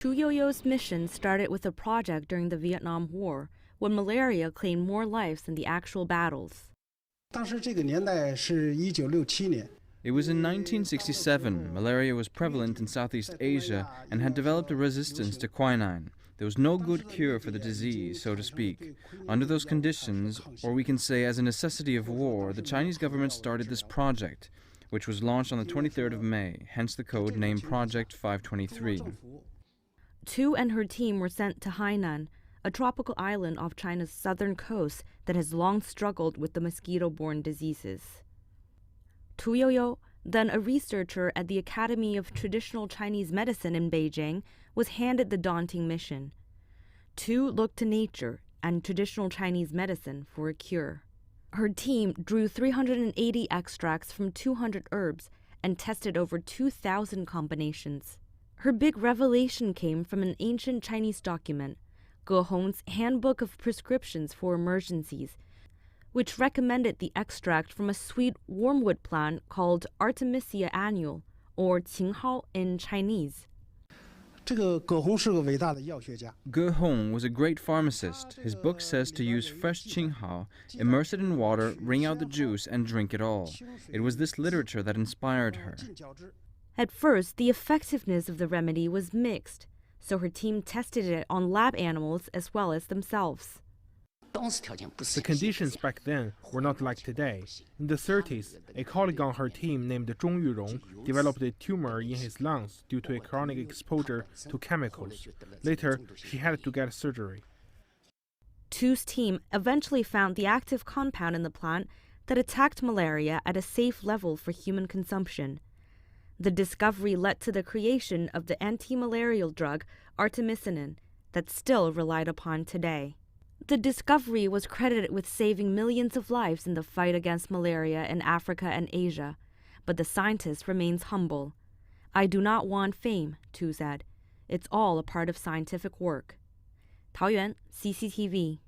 Chu Yoyo's mission started with a project during the Vietnam War, when malaria claimed more lives than the actual battles. 当时这个年代是1967年。 It was in 1967. Malaria was prevalent in Southeast Asia and had developed a resistance to quinine. There was no good cure for the disease, so to speak. Under those conditions, or we can say as a necessity of war, the Chinese government started this project, which was launched on the 23rd of May, hence the code name Project 523. Tu and her team were sent to Hainan, a tropical island off China's southern coast that has long struggled with the mosquito-borne diseases. Tu Yoyo, then a researcher at the Academy of Traditional Chinese Medicine in Beijing, was handed the daunting mission. Tu looked to nature and traditional Chinese medicine for a cure. Her team drew 380 extracts from 200 herbs and tested over 2,000 combinations. Her big revelation came from an ancient Chinese document, Ge Hong's Handbook of Prescriptions for Emergencies, which recommended the extract from a sweet wormwood plant called Artemisia annual, or Qinghao in Chinese. 这个葛洪是个伟大的药学家。 Ge Hong was a great pharmacist. His book says to use fresh Qinghao, immerse it in water, wring out the juice, and drink it all. It was this literature that inspired her. At first, the effectiveness of the remedy was mixed, so her team tested it on lab animals as well as themselves. The conditions back then were not like today. In the 30s, a colleague on her team named Zhong Yurong developed a tumor in his lungs due to a chronic exposure to chemicals. Later, she had to get surgery. Tu's team eventually found the active compound in the plant that attacked malaria at a safe level for human consumption. The discovery led to the creation of the anti-malarial drug artemisinin that's still relied upon today. The discovery was credited with saving millions of lives in the fight against malaria in Africa and Asia, but the scientist remains humble. "I do not want fame," Tu said. "It's all a part of scientific work." Taoyuan, CCTV.